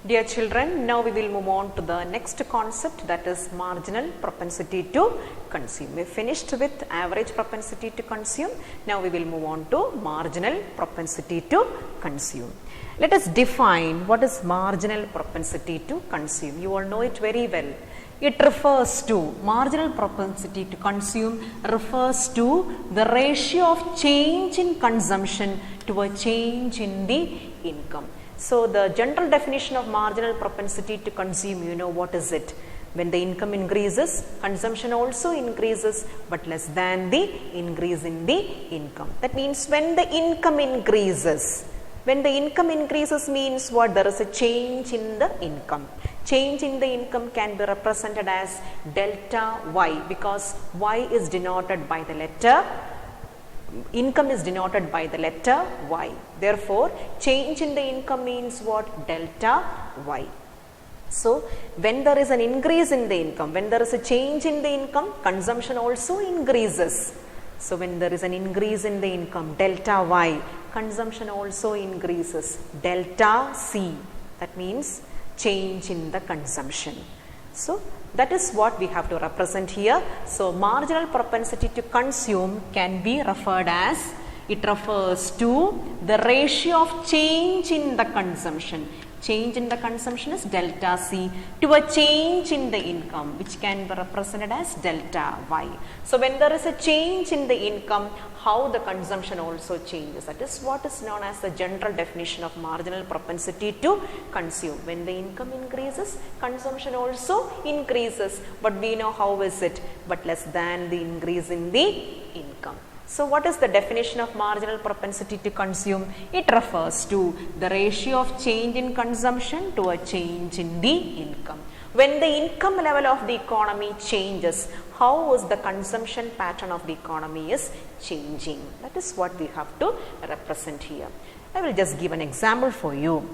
Dear children, now we will move on to the next concept, that is marginal propensity to consume. We finished with average propensity to consume. Now we will move on to marginal propensity to consume. Let us define what is marginal propensity to consume. You all know it very well. It refers to, marginal propensity to consume refers to the ratio of change in consumption to a change in the income. So the general definition of marginal propensity to consume, you know what is it? When the income increases, consumption also increases, but less than the increase in the income. That means when the income increases, means what? There is a change in the income. Change in the income can be represented as delta Y, because Y is denoted by the letter, income is denoted by the letter Y. Therefore, change in the income means what? Delta Y. So, when there is an increase in the income, when there is a change in the income, consumption also increases. So, when there is an increase in the income, delta Y, consumption also increases, delta C. That means change in the consumption. So, that is what we have to represent here. So, marginal propensity to consume can be referred as, it refers to the ratio of change in the consumption. Change in the consumption is delta C to a change in the income, which can be represented as delta Y. So, when there is a change in the income, how the consumption also changes. That is what is known as the general definition of marginal propensity to consume. When the income increases, consumption also increases, but we know how is it, but less than the increase in the income. So, what is the definition of marginal propensity to consume? It refers to the ratio of change in consumption to a change in the income. When the income level of the economy changes, how is the consumption pattern of the economy is changing? That is what we have to represent here. I will just give an example for you.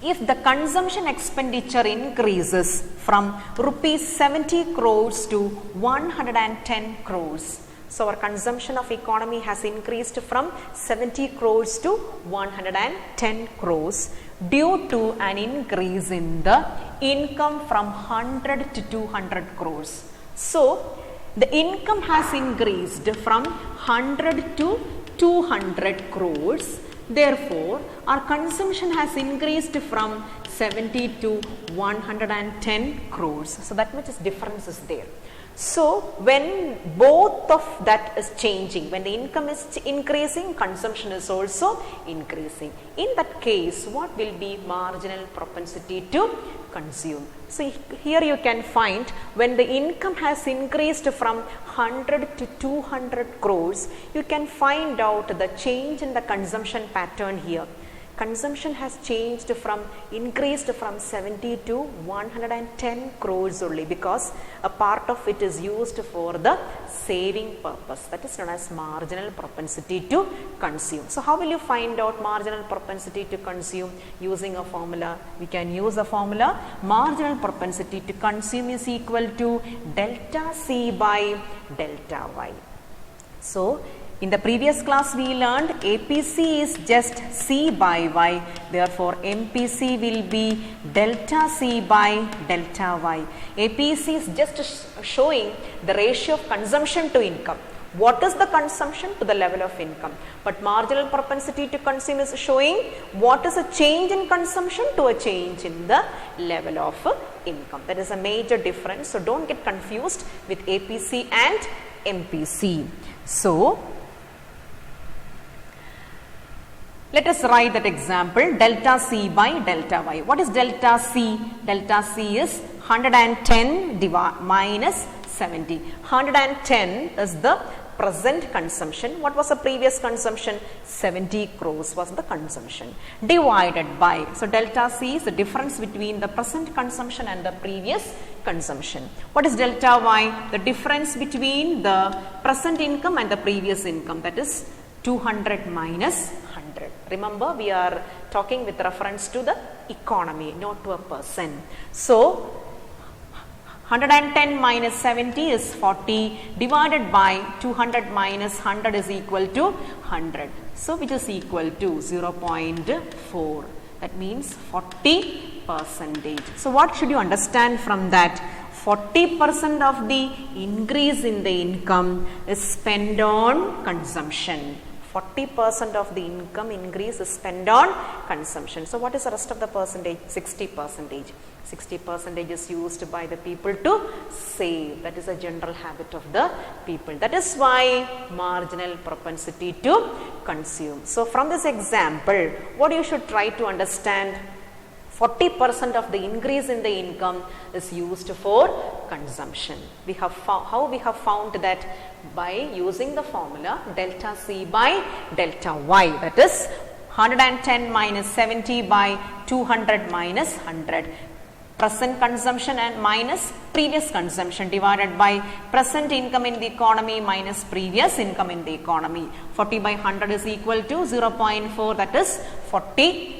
If the consumption expenditure increases from rupees 70 crores to 110 crores, so our consumption of economy has increased from 70 crores to 110 crores due to an increase in the income from 100 to 200 crores. So, the income has increased from 100 to 200 crores. Therefore, our consumption has increased from 70 to 110 crores. So, that much difference is there. So, when both of that is changing, when the income is increasing, consumption is also increasing. In that case, what will be marginal propensity to consume? So, here you can find when the income has increased from 100 to 200 crores, you can find out the change in the consumption pattern here. Consumption has changed from, increased from 70 to 110 crores only, because a part of it is used for the saving purpose. That is known as marginal propensity to consume. So, how will you find out marginal propensity to consume? Using a formula. We can use a formula. Marginal propensity to consume is equal to delta C by delta Y. So, in the previous class we learned APC is just C by Y, therefore MPC will be delta C by delta Y. APC is just showing the ratio of consumption to income. What is the consumption to the level of income? But marginal propensity to consume is showing what is a change in consumption to a change in the level of income. That is a major difference. So, don't get confused with APC and MPC. So, let us write that example, delta C by delta Y. What is delta C? Delta C is 110 minus 70. 110 is the present consumption. What was the previous consumption? 70 crores was the consumption, divided by, so delta C is the difference between the present consumption and the previous consumption. What is delta Y? The difference between the present income and the previous income, that is 200 minus 100. Remember, we are talking with reference to the economy, not to a person. So, 110 minus 70 is 40, divided by 200 minus 100 is equal to 100. So, which is equal to 0.4. That means 40 percentage. So what should you understand from that? 40% of the increase in the income is spent on consumption. 40% of the income increase is spent on consumption. So what is the rest of the percentage? 60%. 60% is used by the people to save. That is a general habit of the people. That is why marginal propensity to consume. So from this example, what you should try to understand, 40% of the increase in the income is used for consumption. We have how we have found that by using the formula delta C by delta Y, that is 110 minus 70 by 200 minus 100. Present consumption and minus previous consumption divided by present income in the economy minus previous income in the economy. 40 by 100 is equal to 0.4, that is 40%.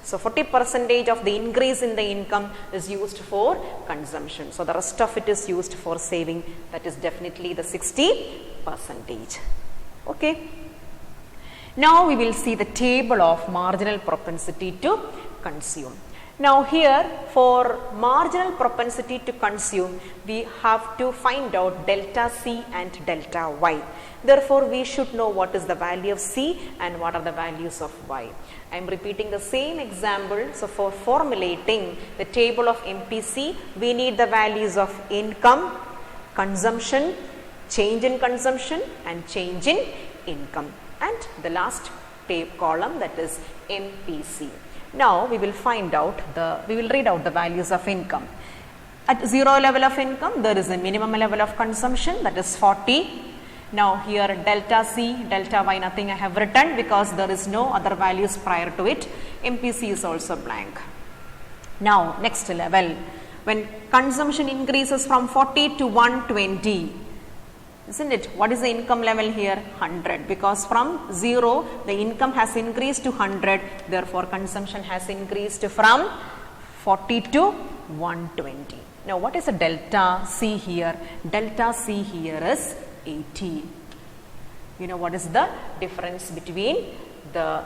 So 40% of the increase in the income is used for consumption. So the rest of it is used for saving. That is definitely the 60%. Okay. Now we will see the table of marginal propensity to consume. Now here for marginal propensity to consume, we have to find out delta C and delta Y. Therefore, we should know what is the value of C and what are the values of Y. I am repeating the same example. So for formulating the table of MPC, we need the values of income, consumption, change in consumption and change in income, and the last column, that is MPC. Now we will read out the values of income. At 0 level of income, there is a minimum level of consumption, that is 40. Now here delta C, delta Y, nothing I have written because there is no other values prior to it. MPC is also blank. Now next level, when consumption increases from 40 to 120, isn't it? What is the income level here? 100, because from 0 the income has increased to 100, therefore consumption has increased from 40 to 120. Now what is the delta C here? Delta C here is 80. You know what is the difference between the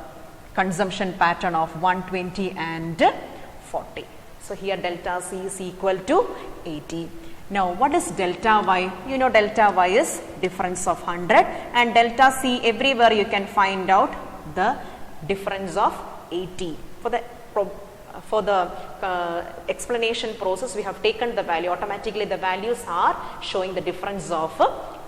consumption pattern of 120 and 40. So here delta C is equal to 80. Now what is delta Y? You know delta Y is difference of 100, and delta C everywhere you can find out the difference of 80. For the explanation process, we have taken the value, automatically the values are showing the difference of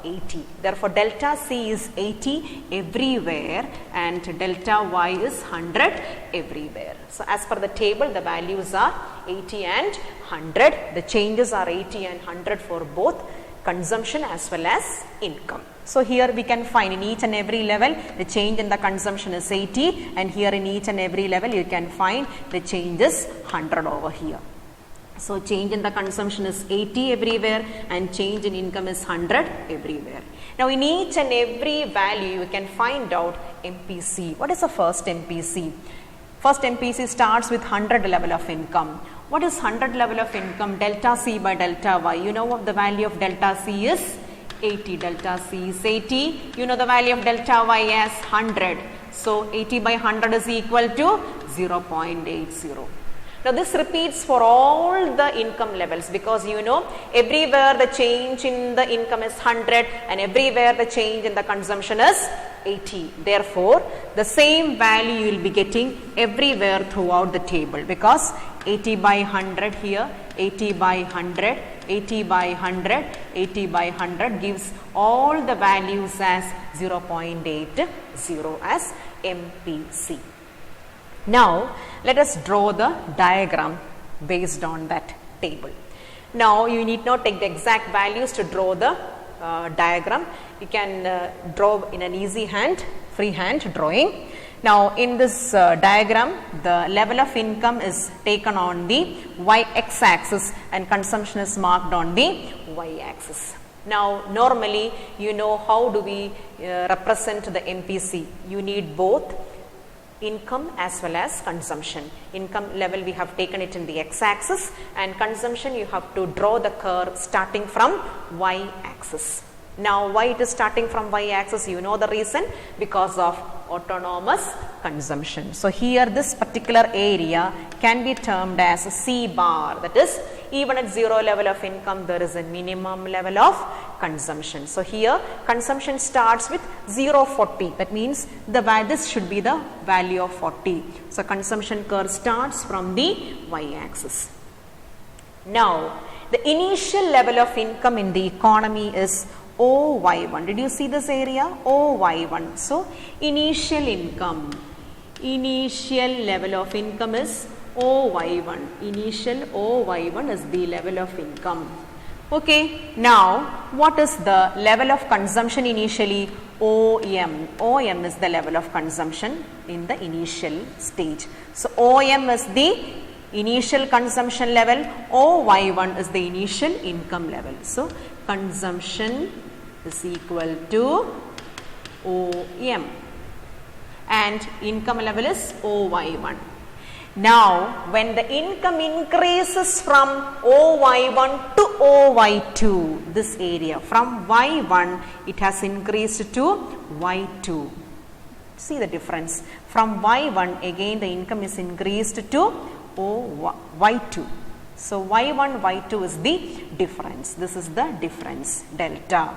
80. Therefore delta C is 80 everywhere and delta Y is 100 everywhere. So as per the table, the values are 80 and 100. The changes are 80 and 100 for both consumption as well as income. So here we can find in each and every level the change in the consumption is 80, and here in each and every level you can find the change is 100 over here. So change in the consumption is 80 everywhere and change in income is 100 everywhere. Now in each and every value you can find out MPC. What is the first MPC? First MPC starts with 100 level of income. What is 100 level of income? Delta C by delta Y. You know what the value of delta C is? 80. Delta C is 80. You know the value of delta Y as 100. So 80 by 100 is equal to 0.80. Now this repeats for all the income levels, because you know everywhere the change in the income is 100 and everywhere the change in the consumption is 80. Therefore, the same value you will be getting everywhere throughout the table, because 80 by 100 here, 80 by 100, 80 by 100, 80 by 100 gives all the values as 0.80 as MPC. Now let us draw the diagram based on that table. Now you need not take the exact values to draw the diagram. You can draw in an easy hand, freehand drawing. Now in this diagram, the level of income is taken on the y-x axis and consumption is marked on the y-axis. Now normally you know how do we represent the MPC. You need both income as well as consumption. Income level we have taken it in the x-axis, and consumption you have to draw the curve starting from y-axis. Now why it is starting from y-axis, you know the reason, because of autonomous consumption. So here this particular area can be termed as C bar, that is even at zero level of income there is a minimum level of consumption. So here consumption starts with 0.40, that means this should be the value of 40. So consumption curve starts from the y-axis. Now the initial level of income in the economy is OY1. Did you see this area? OY1. So initial income, initial level of income is OY1. Initial OY1 is the level of income. Okay, now what is the level of consumption initially? OM. OM is the level of consumption in the initial stage. So OM is the initial consumption level, OY1 is the initial income level. So consumption is equal to OM and income level is OY1. Now when the income increases from OY1 to OY2, this area from Y1 it has increased to Y2. See the difference. From Y1 again the income is increased to Y2. So Y1, Y2 is the difference. This is the difference, delta.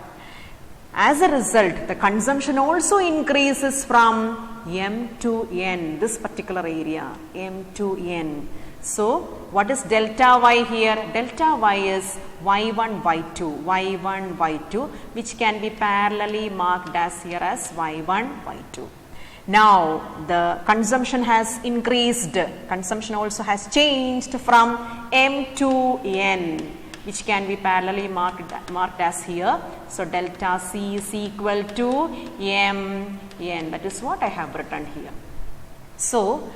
As a result, the consumption also increases from M to N, this particular area, M to N. So what is delta Y here? Delta Y is Y1, Y2, Y1, Y2, which can be parallelly marked as here as Y1, Y2. Now the consumption has increased, consumption also has changed from M to N, which can be parallelly marked as here. So delta C is equal to M N, that is what I have written here. So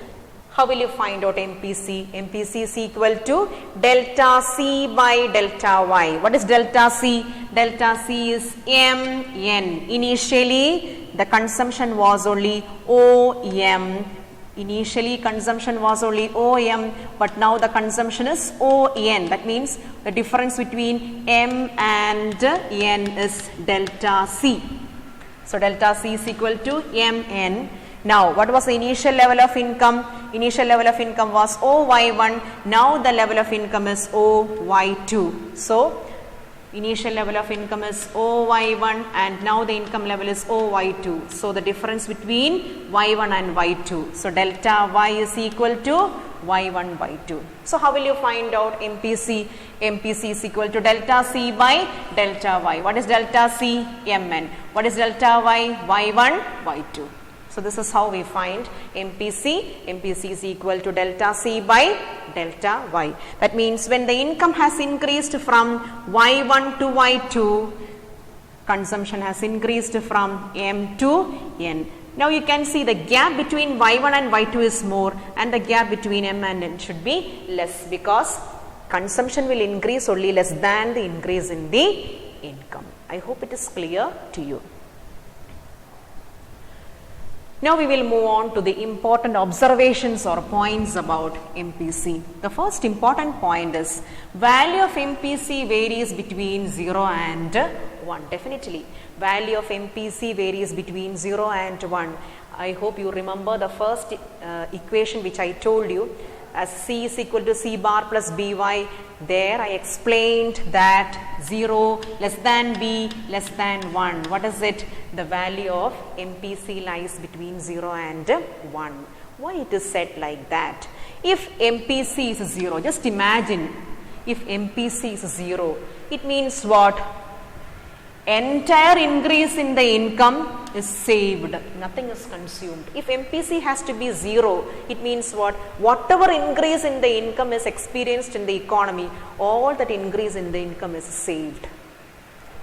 how will you find out MPC? MPC is equal to delta C by delta Y. What is delta C? Delta C is M N. Initially the consumption was only OM. Initially consumption was only OM, but now the consumption is ON. That means the difference between M and N is delta C. So delta C is equal to MN. Now what was the initial level of income? Initial level of income was OY1. Now the level of income is OY2. So initial level of income is OY1 and now the income level is OY2. So the difference between Y1 and Y2. So delta Y is equal to Y1 by 2. So how will you find out MPC? MPC is equal to delta C by delta Y. What is delta C? Mn. What is delta Y? Y1, Y2. So this is how we find MPC. MPC is equal to delta C by delta Y. That means when the income has increased from Y1 to Y2, consumption has increased from M to N. Now you can see the gap between Y1 and Y2 is more and the gap between M and N should be less, because consumption will increase only less than the increase in the income. I hope it is clear to you. Now we will move on to the important observations or points about MPC. The first important point is value of MPC varies between 0 and 1. Definitely value of MPC varies between 0 and 1. I hope you remember the first equation which I told you as C is equal to C bar plus BY. There I explained that 0 less than B less than 1. What is it? The value of MPC lies between 0 and 1. Why it is said like that? If MPC is 0, just imagine if MPC is 0, it means what? Entire increase in the income is saved, nothing is consumed. If MPC has to be 0, it means what? Whatever increase in the income is experienced in the economy, all that increase in the income is saved.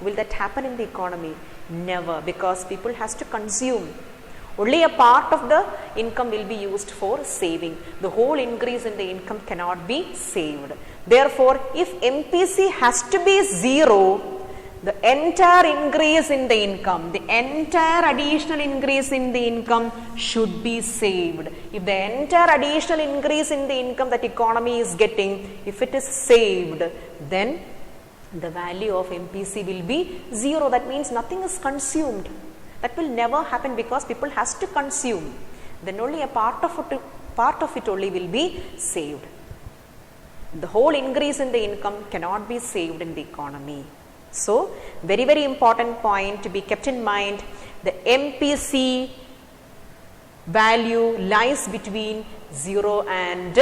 Will that happen in the economy? Never, because people has to consume. Only a part of the income will be used for saving. The whole increase in the income cannot be saved. Therefore, if MPC has to be 0, the entire increase in the income, the entire additional increase in the income should be saved. If the entire additional increase in the income that economy is getting, if it is saved, then the value of MPC will be 0. That means nothing is consumed. That will never happen because people has to consume. Then only a part of it only will be saved. The whole increase in the income cannot be saved in the economy. So, very, very important point to be kept in mind. The MPC value lies between 0 and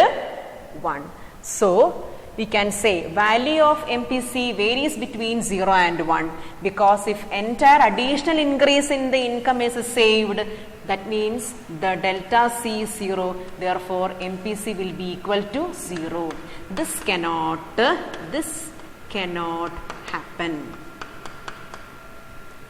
1. So, we can say value of Mpc varies between 0 and 1, because if entire additional increase in the income is saved, that means the delta C is 0, therefore Mpc will be equal to 0. This cannot happen.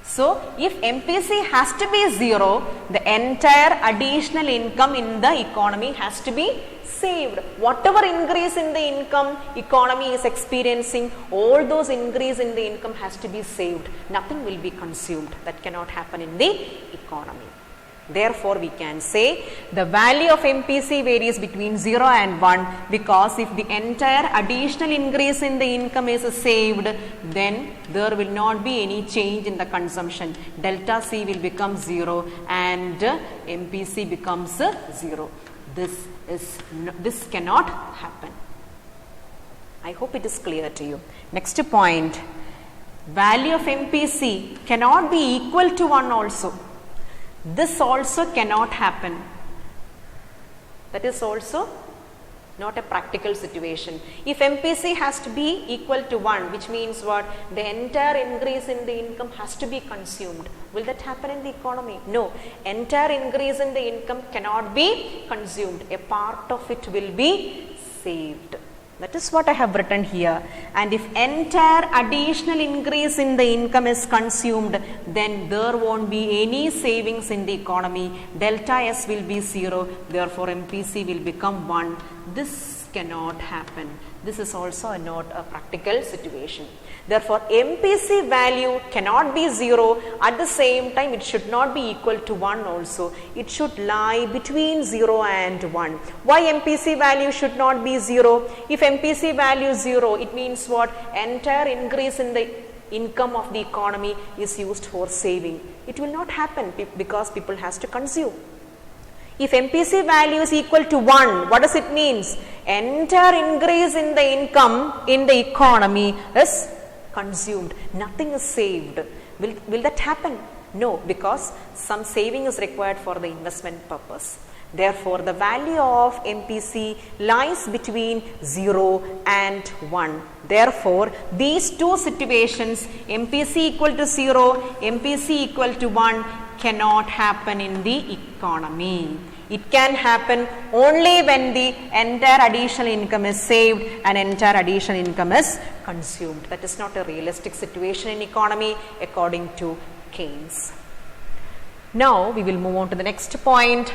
So, if Mpc has to be 0, the entire additional income in the economy has to be saved. Whatever increase in the income economy is experiencing, all those increase in the income has to be saved. Nothing will be consumed. That cannot happen in the economy. Therefore, we can say the value of Mpc varies between 0 and 1, because if the entire additional increase in the income is saved, then there will not be any change in the consumption. Delta C will become 0 and Mpc becomes 0. This cannot happen. I hope it is clear to you. Next point, value of Mpc cannot be equal to 1 also. This also cannot happen. That is also not a practical situation. If Mpc has to be equal to 1, which means what? The entire increase in the income has to be consumed. Will that happen in the economy? No. Entire increase in the income cannot be consumed. A part of it will be saved. That is what I have written here. And if entire additional increase in the income is consumed, then there won't be any savings in the economy. Delta S will be 0. Therefore, Mpc will become 1. This cannot happen. This is also not a practical situation. Therefore, Mpc value cannot be 0. At the same time, it should not be equal to 1 also. It should lie between 0 and 1. Why Mpc value should not be 0? If Mpc value is 0, it means what? Entire increase in the income of the economy is used for saving. It will not happen because people has to consume. If Mpc value is equal to 1, what does it mean? Entire increase in the income in the economy is consumed. Nothing is saved. Will that happen? No, because some saving is required for the investment purpose. Therefore, the value of Mpc lies between 0 and 1. Therefore, these two situations, Mpc equal to 0, Mpc equal to 1, cannot happen in the economy. It can happen only when the entire additional income is saved and entire additional income is consumed. That is not a realistic situation in economy according to Keynes. Now, we will move on to the next point.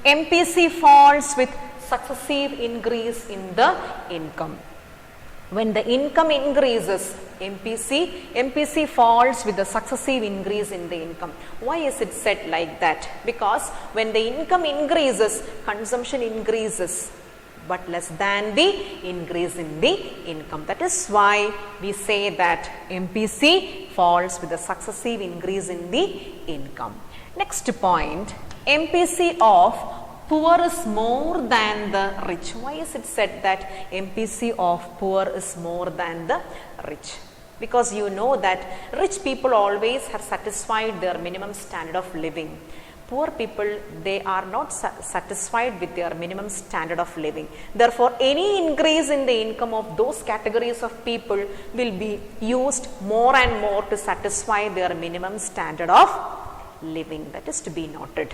Mpc falls with successive increase in the income. When the income increases, Mpc falls with the successive increase in the income. Why is it said like that? Because when the income increases, consumption increases, but less than the increase in the income. That is why we say that Mpc falls with the successive increase in the income. Next point, Mpc of poor is more than the rich. Why is it said that Mpc of poor is more than the rich? Because you know that rich people always have satisfied their minimum standard of living. Poor people, they are not satisfied with their minimum standard of living. Therefore, any increase in the income of those categories of people will be used more and more to satisfy their minimum standard of living. That is to be noted.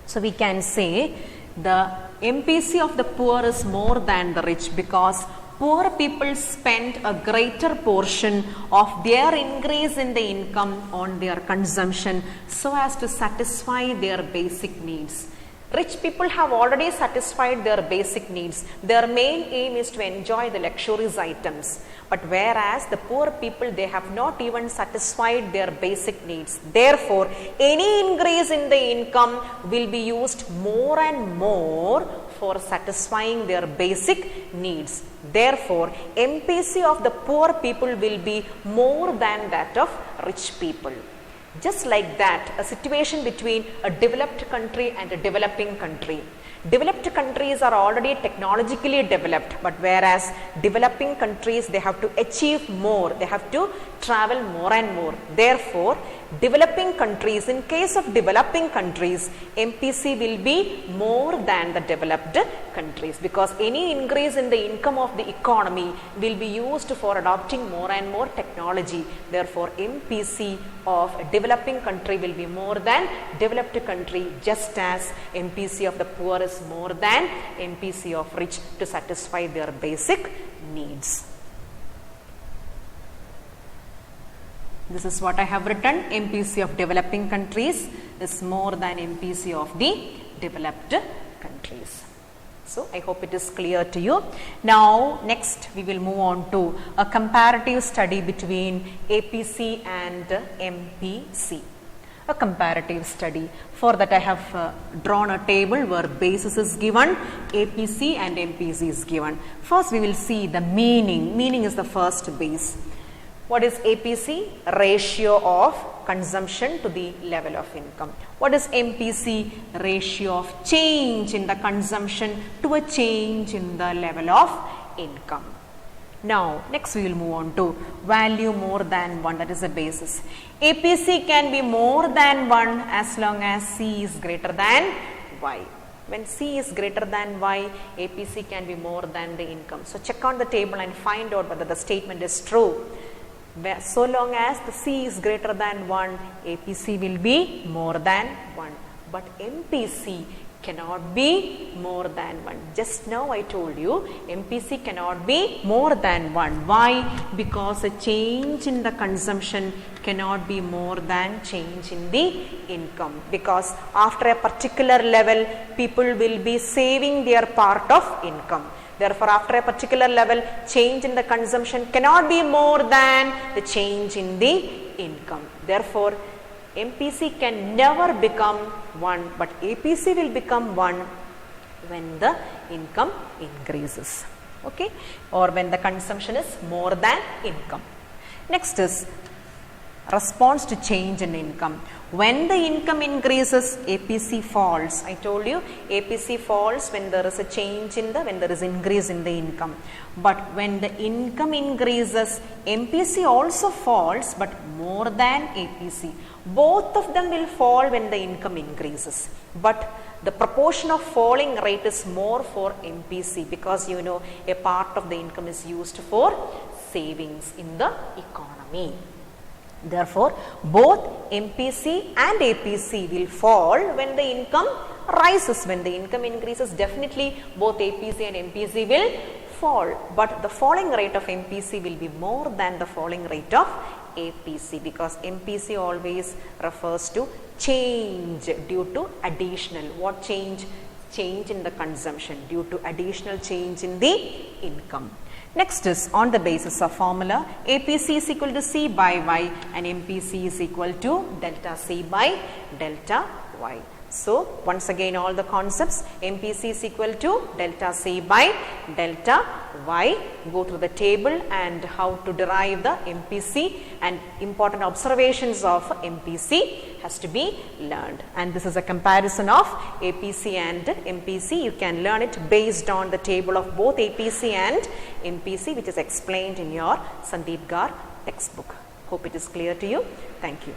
So, we can say the Mpc of the poor is more than the rich, because poor people spend a greater portion of their increase in the income on their consumption so as to satisfy their basic needs. Rich people have already satisfied their basic needs. Their main aim is to enjoy the luxurious items. But whereas the poor people, they have not even satisfied their basic needs. Therefore, any increase in the income will be used more and more for satisfying their basic needs. Therefore, Mpc of the poor people will be more than that of rich people. Just like that, a situation between a developed country and a developing country. Developed countries are already technologically developed, but whereas developing countries, they have to achieve more, they have to travel more and more. Therefore, developing countries, in case of developing countries, MPC will be more than the developed countries, because any increase in the income of the economy will be used for adopting more and more technology. Therefore, MPC of a developing country will be more than developed country, just as MPC of the poor is more than MPC of rich to satisfy their basic needs. This is what I have written. MPC of developing countries is more than MPC of the developed countries. So, I hope it is clear to you. Now, next we will move on to a comparative study between APC and MPC. A comparative study. For that, I have drawn a table where basis is given, APC and MPC is given. First, we will see the meaning. Meaning is the first base. What is APC? Ratio of consumption to the level of income. What is MPC? Ratio of change in the consumption to a change in the level of income. Now, next we will move on to value more than 1, that is the basis. APC can be more than 1 as long as C is greater than Y. When C is greater than Y, APC can be more than the income. So, check on the table and find out whether the statement is true. So long as the C is greater than 1, APC will be more than 1. But MPC cannot be more than 1. Just now I told you MPC cannot be more than 1. Why? Because a change in the consumption cannot be more than change in the income. Because after a particular level, people will be saving their part of income. Therefore, after a particular level, change in the consumption cannot be more than the change in the income. Therefore, MPC can never become 1, but APC will become 1 when the income increases, okay, or when the consumption is more than income. Next is response to change in income. When the income increases, APC falls. I told you APC falls when there is a change in when there is increase in the income. But when the income increases, MPC also falls, but more than APC. Both of them will fall when the income increases. But the proportion of falling rate is more for MPC, because you know a part of the income is used for savings in the economy. Therefore, both MPC and APC will fall when the income rises. When the income increases, definitely both APC and MPC will fall. But the falling rate of MPC will be more than the falling rate of APC, because MPC always refers to change due to additional. What change? Change in the consumption due to additional change in the income. Next is on the basis of formula, APC is equal to C by Y and MPC is equal to delta C by delta Y. So, once again all the concepts, MPC is equal to delta C by delta Y. Go through the table and how to derive the MPC, and important observations of MPC has to be learned. And this is a comparison of APC and MPC. You can learn it based on the table of both APC and MPC, which is explained in your Sandeep Gar textbook. Hope it is clear to you. Thank you.